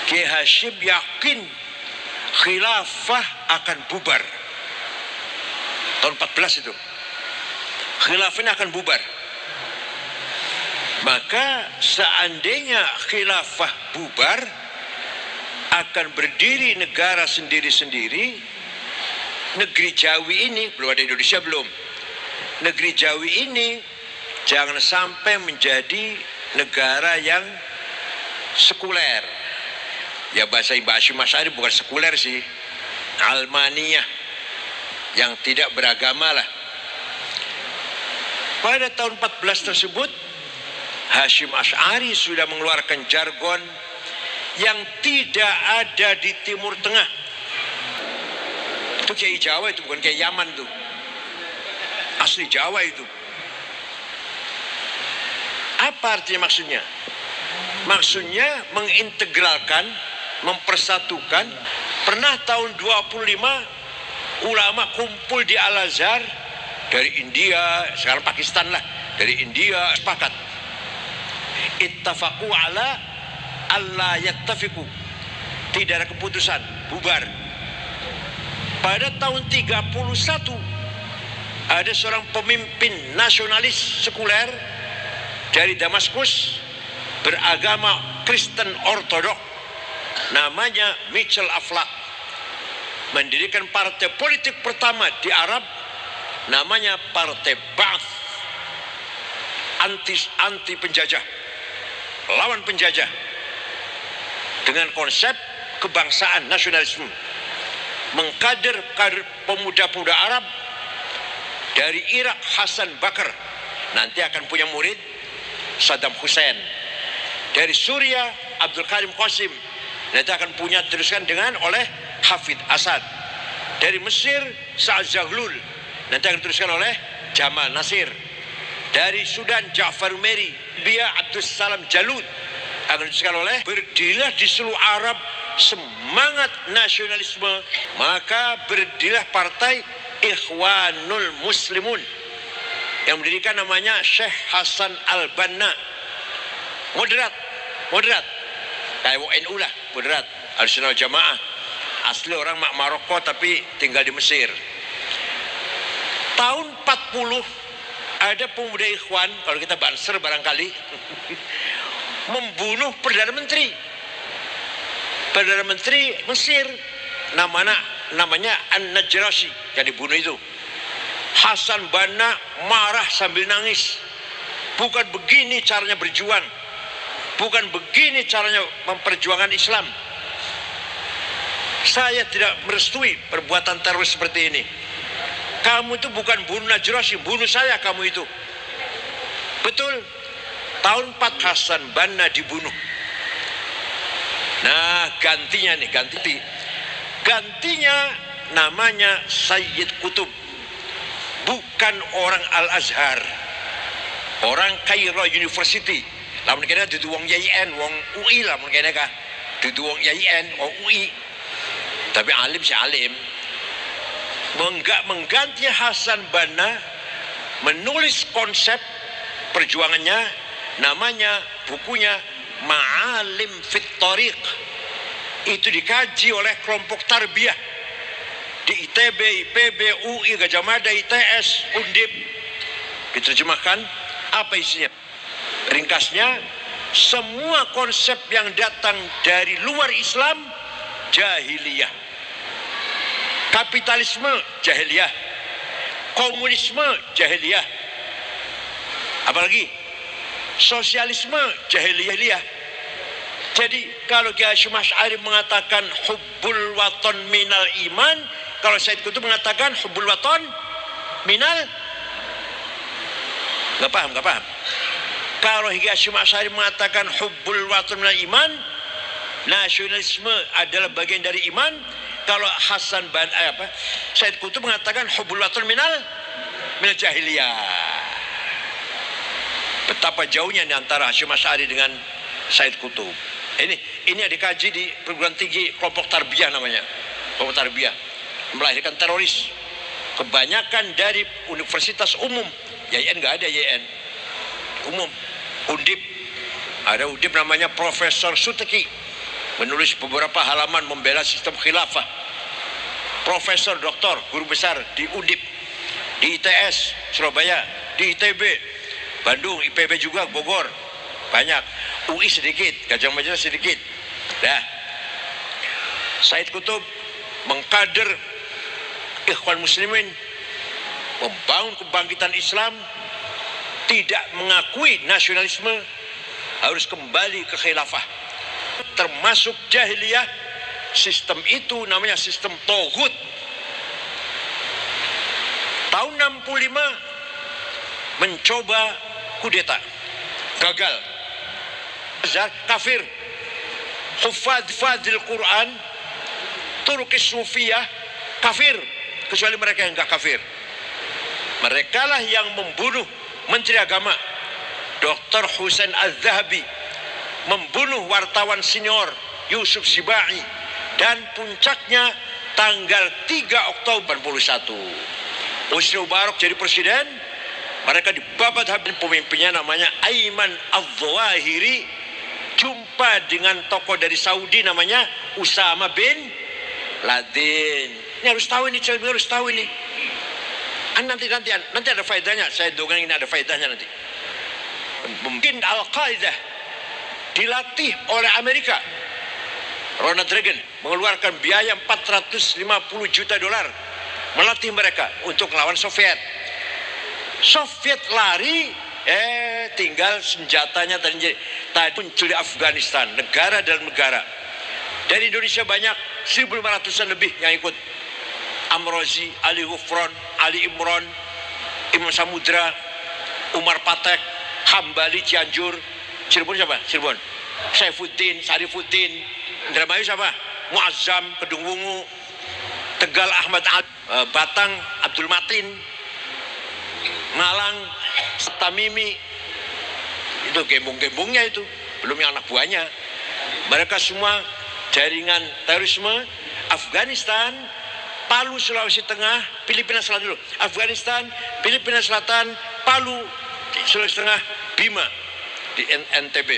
Kiai Hashim yakin khilafah akan bubar. Tahun 14 itu. Khilafah akan bubar. Maka seandainya khilafah bubar, akan berdiri negara sendiri-sendiri. Negeri Jawi ini, belum ada Indonesia belum. Negeri Jawi ini jangan sampai menjadi negara yang sekuler. Ya bahasa Ibu Hashim Asy'ari bukan sekuler sih. Almaniyah, yang tidak beragama lah. Pada tahun 14 tersebut, Hashim Asy'ari sudah mengeluarkan jargon yang tidak ada di Timur Tengah. Itu Kiai Jawa, itu bukan Kiai Yaman tuh. Asli Jawa itu. Apa artinya maksudnya? Maksudnya mengintegralkan, mempersatukan. Pernah tahun 25 ulama kumpul di Al-Azhar dari India, sekarang Pakistan lah, dari India sepakat. Ittafaqu ala alla yattafiqu. Tidak ada keputusan, bubar. Pada tahun 31 ada seorang pemimpin nasionalis sekuler dari Damaskus, beragama Kristen Ortodok, namanya Mitchell Aflaq, mendirikan partai politik pertama di Arab, namanya Partai Ba'ath, anti penjajah, lawan penjajah, dengan konsep kebangsaan nasionalisme. Mengkader pemuda-pemuda Arab dari Irak, Hasan Bakar, nanti akan punya murid Saddam Hussein. Dari Suriah, Abdul Karim Qasim, nanti akan punya teruskan dengan oleh Hafid Asad. Dari Mesir, Sa'ad Zaghloul, nanti akan teruskan oleh Jamal Nasir. Dari Sudan, Ja'far Umeri, Libya, Abdus Salam Jalud, akan teruskan oleh. Berdirilah di seluruh Arab semangat nasionalisme, maka berdirilah partai Ikhwanul Muslimun yang mendirikan namanya Syekh Hasan Al-Banna. Moderat kayak NU lah, moderat, Ahlussunnah wal Jamaah, asli orang Maroko tapi tinggal di Mesir. Tahun 40 ada pemuda Ikhwan, kalau kita Banser barangkali, membunuh Perdana Menteri Mesir, namanya An-Najrasyi, yang dibunuh itu. Hasan Banna marah sambil nangis. Bukan begini caranya berjuang, bukan begini caranya memperjuangkan Islam. Saya tidak merestui perbuatan teroris seperti ini. Kamu itu bukan bunuh Najrasyi, bunuh saya kamu itu. Betul. Tahun 4 Hasan Banna dibunuh. Nah, gantinya namanya Sayyid Qutb. Bukan orang Al-Azhar, orang Cairo University. Lamun kena dudu wong YIN, wong UI lah mun kena ka. Dudu wong YIN, wong UI. Tapi alim si alim. Mengganti Hasan Banna, menulis konsep perjuangannya, namanya bukunya Ma'alim Fit Thariq. Itu dikaji oleh kelompok tarbiyah di ITB, IPB, UI, Gajah Mada, ITS, Undip. Diterjemahkan, apa isinya? Ringkasnya, semua konsep yang datang dari luar Islam jahiliyah. Kapitalisme jahiliyah, komunisme jahiliyah, apalagi sosialisme jahiliyah. Jadi kalau Kiai Hashim Asy'ari mengatakan hubbul waton minal iman, kalau Sayyid Qutb mengatakan hubbul waton minal, nggak paham. Kalau Kiai Hashim Asy'ari mengatakan hubbul waton minal iman, nasionalisme adalah bagian dari iman. Kalau Sayyid Qutb mengatakan hubbul waton minal jahiliyah. Betapa jauhnya di antara Hashim Asy'ari dengan Sayyid Qutb. Ini yang dikaji di perguruan tinggi kelompok tarbiyah namanya. Kelompok tarbiyah melahirkan teroris. Kebanyakan dari universitas umum. YIN nggak ada YIN. Umum. Undip. Ada Undip namanya Profesor Suteki. menulis beberapa halaman membela sistem khilafah. Profesor, doktor, guru besar di Undip, di ITS, Surabaya, di ITB, Bandung, IPB juga, Bogor, banyak. UI sedikit, Gajah Mada sedikit. Dah. Said Qutb mengkader Ikhwan Muslimin, membangun kebangkitan Islam, tidak mengakui nasionalisme, harus kembali ke khilafah. Termasuk jahiliyah, sistem itu namanya sistem Tauhud. Tahun 65 mencoba kudeta, gagal. Kafir. Hufadil Quran, Turkis Sufiyah, kafir. Kecuali mereka yang enggak kafir. Mereka lah yang membunuh Menteri Agama Dr. Husain Az-Zahabi, membunuh wartawan senior Yusuf Sibai, dan puncaknya tanggal 3 Oktober 81 Husni Mubarak jadi presiden. Mereka dibabat habis, pemimpinnya namanya Aiman Al-Zawahiri, jumpa dengan tokoh dari Saudi namanya Usama bin Laden. Ini harus tahu ini, harus tahu ini. Nanti ada faedahnya, saya dongeng ini ada faedahnya nanti. Mungkin Al-Qaeda dilatih oleh Amerika. Ronald Reagan mengeluarkan biaya 450 juta dolar melatih mereka untuk melawan Soviet. Soviet lari, tinggal senjatanya tadi muncul di Afghanistan, negara dalam negara. Dari Indonesia banyak, 1.500-an lebih yang ikut. Amrozi, Ali Hufron, Ali Imron, Imam Samudra, Umar Patek, Hambali Cianjur, Cirebon siapa? Cirebon. Saifuddin, Sarifuddin, Indramayu siapa? Muazzam, Kedung Wungu, Tegal Ahmad Ali, Batang Abdul Matin, Malang Tamimi. Itu gembong-gembongnya itu, belum yang anak buahnya. Mereka semua jaringan terorisme. Afghanistan, Palu, Sulawesi Tengah, Filipina Selatan dulu. Afghanistan, Filipina Selatan, Palu, Sulawesi Tengah, Bima di NTB.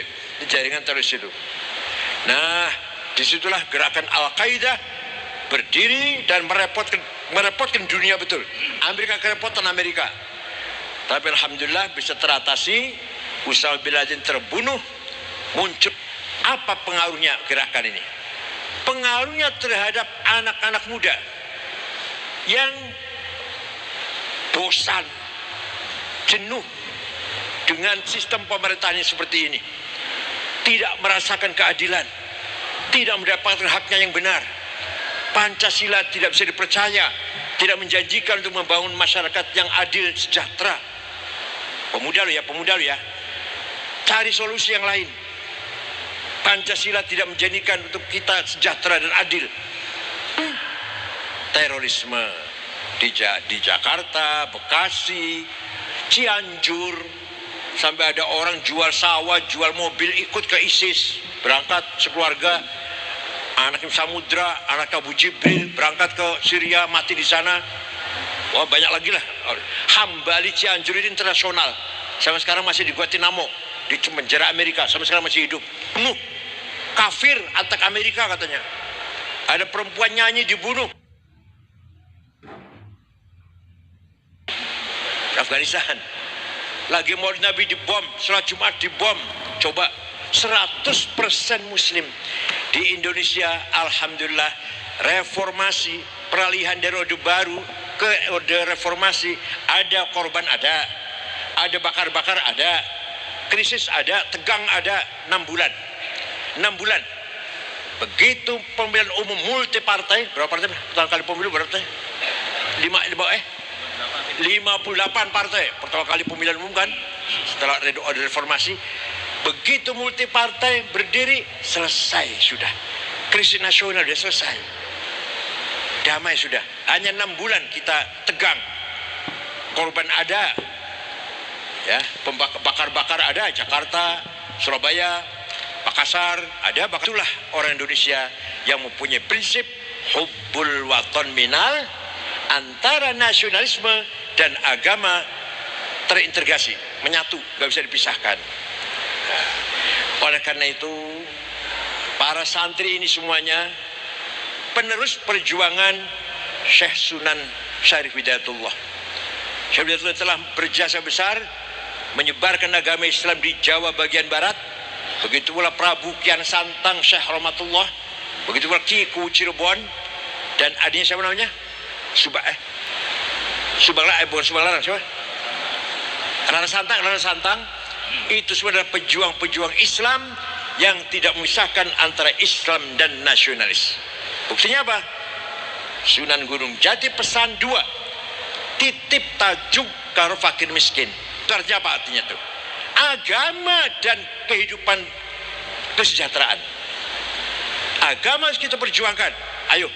Di jaringan teroris itu. Nah, disitulah gerakan Al-Qaeda berdiri dan merepotkan dunia betul. Amerika kerepotan Amerika. Tapi alhamdulillah bisa teratasi. Usama bin Laden terbunuh. Muncul apa pengaruhnya gerakan ini? Pengaruhnya terhadap anak-anak muda yang bosan, jenuh dengan sistem pemerintahan seperti ini, tidak merasakan keadilan, tidak mendapatkan haknya yang benar. Pancasila tidak bisa dipercaya, tidak menjanjikan untuk membangun masyarakat yang adil, sejahtera. Pemuda lo ya, cari solusi yang lain. Pancasila tidak menjanjikan untuk kita sejahtera dan adil. Terorisme di Jakarta, Bekasi, Cianjur, sampai ada orang jual sawah, jual mobil ikut ke ISIS, berangkat sekeluarga, anak Samudra, anak Abu Jibril berangkat ke Syria, mati di sana. Wah, banyak lagi lah. Hambali Cianjur ini internasional, sampai sekarang masih di Guantanamo, di penjara Amerika, sampai sekarang masih hidup. Penuh kafir, antek Amerika katanya. Ada perempuan nyanyi dibunuh. Afghanistan lagi Maulid Nabi dibom, sholat Jumat dibom. Coba 100% Muslim. Di Indonesia alhamdulillah reformasi, peralihan dari orde baru ke orde reformasi, ada korban, ada bakar-bakar, ada krisis, ada tegang, ada 6 bulan. Begitu pemilihan umum multi partai, berapa partai pertama kali pemilu, berapa partai? 58 partai pertama kali pemilihan umum kan, setelah reformasi. Begitu multi partai berdiri, selesai sudah. Krisis nasional sudah selesai, damai sudah. Hanya 6 bulan kita tegang, korban ada, ya, bakar-bakar ada, Jakarta, Surabaya, Makassar ada. Itulah orang Indonesia yang mempunyai prinsip hubbul waton minal, antara nasionalisme dan agama terintegrasi, menyatu, nggak bisa dipisahkan. Oleh karena itu, para santri ini semuanya penerus perjuangan Syekh Sunan Syarif Hidayatullah. Syekh Hidayatullah telah berjasa besar menyebarkan agama Islam di Jawa bagian barat. Begitu pula Prabu Kian Santang Syekh Rahmatullah, begitu pula Kiku Cirebon, dan adanya siapa namanya? Bukan Subanglarang, siapa? Rana Santang. Itu semua adalah pejuang-pejuang Islam yang tidak memisahkan antara Islam dan nasionalis. Buktinya apa? Sunan Gunung Jati pesan 2, titip tajuk karo fakir miskin. Itu artinya apa artinya tuh? Agama dan kehidupan kesejahteraan. Agama harus kita perjuangkan. Ayo